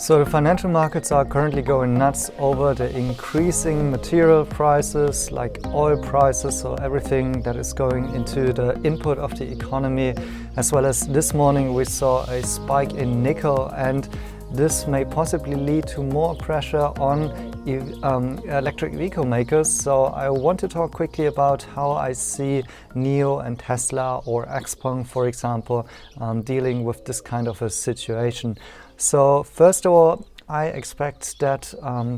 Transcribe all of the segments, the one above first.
So the financial markets are currently going nuts over the increasing material prices like oil prices, so everything that is going into the input of the economy, as well as this morning we saw a spike in nickel, and this may possibly lead to more pressure on electric vehicle makers. So I want to talk quickly about how I see NIO and Tesla or XPeng, for example, dealing with this kind of a situation. So first of all, I expect that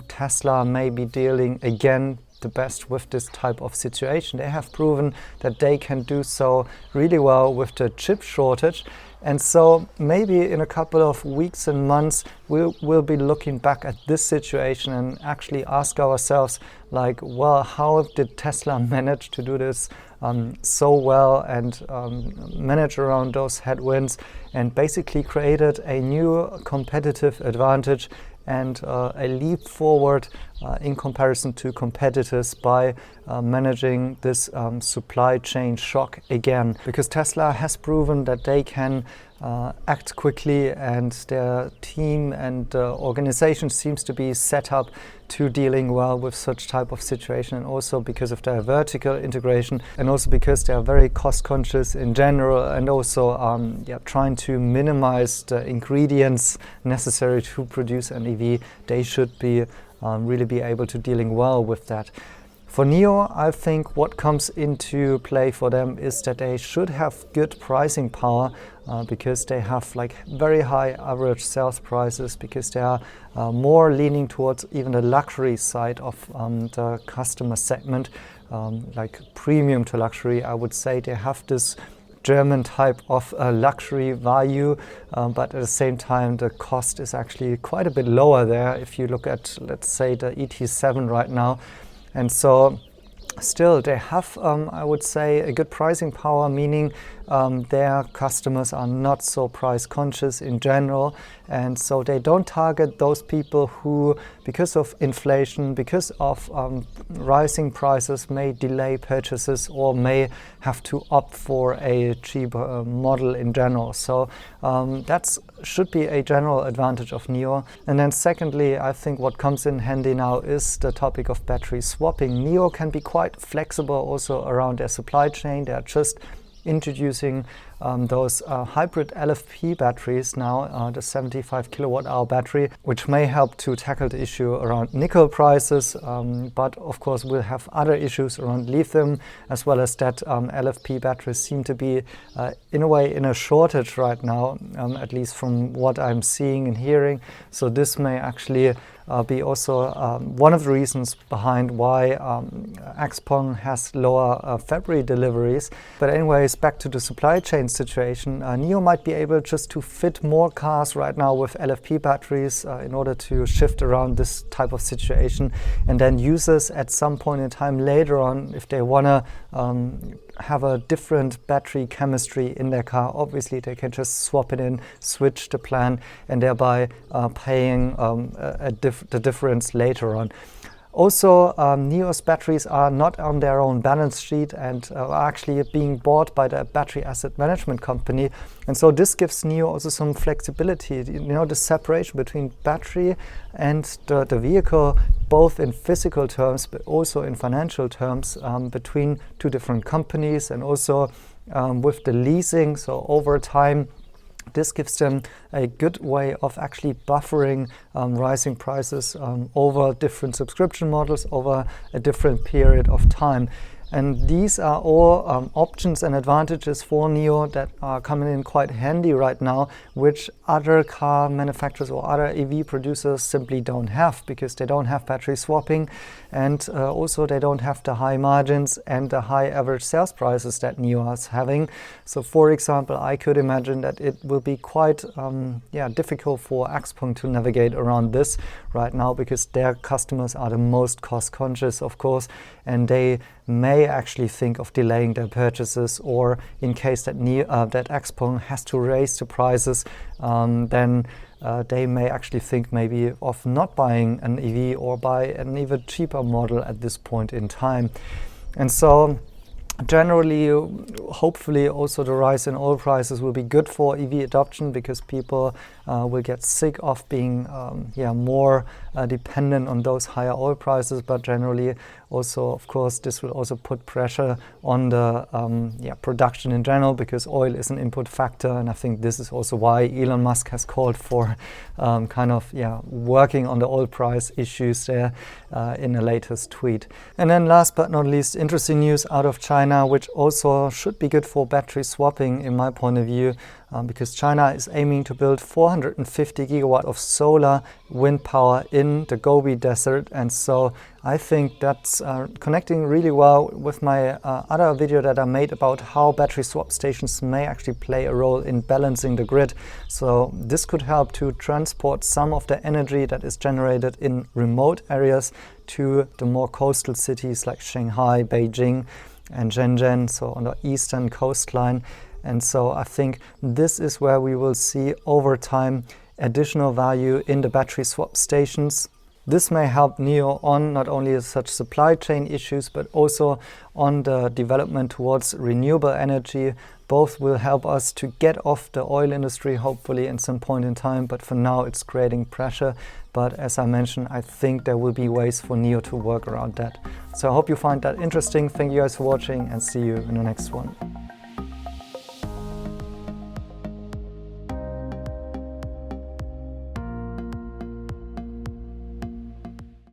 Tesla may be dealing again the best with this type of situation. They have proven that they can do so really well with the chip shortage. And so maybe in a couple of weeks and months, we'll be looking back at this situation and actually ask ourselves, like, well, how did Tesla manage to do this so well and manage around those headwinds and basically created a new competitive advantage and a leap forward in comparison to competitors by managing this supply chain shock again. Because Tesla has proven that they can act quickly, and their team and organization seems to be set up to dealing well with such type of situation, and also because of their vertical integration, and also because they are very cost conscious in general, and also trying to minimize the ingredients necessary to produce an EV. They should be really be able to dealing well with that. For NIO, I think what comes into play for them is that they should have good pricing power because they have like very high average sales prices, because they are more leaning towards even the luxury side of the customer segment, like premium to luxury. I would say they have this German type of luxury value, but at the same time the cost is actually quite a bit lower there if you look at, let's say, the ET7 right now. And so still they have, I would say, a good pricing power, meaning their customers are not so price conscious in general, and so they don't target those people who, because of inflation, because of rising prices, may delay purchases or may have to opt for a cheaper model in general. So that should be a general advantage of NIO. And then secondly, I think what comes in handy now is the topic of battery swapping. NIO can be quite flexible also around their supply chain. They are just introducing those hybrid LFP batteries now, the 75 kilowatt hour battery, which may help to tackle the issue around nickel prices, but of course we'll have other issues around lithium, as well as that LFP batteries seem to be in a way in a shortage right now, at least from what I'm seeing and hearing. So this may actually be also one of the reasons behind why XPeng has lower February deliveries. But anyways, back to the supply chain situation. NIO might be able just to fit more cars right now with LFP batteries in order to shift around this type of situation, and then users at some point in time later on, if they want to have a different battery chemistry in their car, obviously they can just swap it in, switch the plan, and thereby paying the difference later on. Also, NIO's batteries are not on their own balance sheet and are actually being bought by the battery asset management company. And so this gives NIO also some flexibility, the separation between battery and the vehicle, both in physical terms, but also in financial terms, between two different companies, and also with the leasing. So over time, this gives them a good way of actually buffering rising prices over different subscription models over a different period of time. And these are all options and advantages for NIO that are coming in quite handy right now, which other car manufacturers or other EV producers simply don't have, because they don't have battery swapping, and also they don't have the high margins and the high average sales prices that NIO is having. So for example, I could imagine that it will be quite difficult for XPeng to navigate around this right now, because their customers are the most cost conscious, of course, and they may actually think of delaying their purchases, or in case that that XPeng has to raise the prices, then they may actually think maybe of not buying an EV or buy an even cheaper model at this point in time. And so Generally, hopefully also the rise in oil prices will be good for EV adoption, because people will get sick of being more dependent on those higher oil prices. But generally also, of course, this will also put pressure on the production in general, because oil is an input factor. And I think this is also why Elon Musk has called for working on the oil price issues there in a latest tweet. And then last but not least, interesting news out of China, which also should be good for battery swapping in my point of view, because China is aiming to build 450 gigawatt of solar wind power in the Gobi Desert. And so I think that's connecting really well with my other video that I made about how battery swap stations may actually play a role in balancing the grid. So this could help to transport some of the energy that is generated in remote areas to the more coastal cities like Shanghai, Beijing, and Shenzhen, so on the eastern coastline. And so I think this is where we will see over time additional value in the battery swap stations. This may help NIO on not only such supply chain issues, but also on the development towards renewable energy. Both will help us to get off the oil industry, hopefully, in some point in time. But for now, it's creating pressure. But as I mentioned, I think there will be ways for NIO to work around that. So I hope you find that interesting. Thank you guys for watching, and see you in the next one.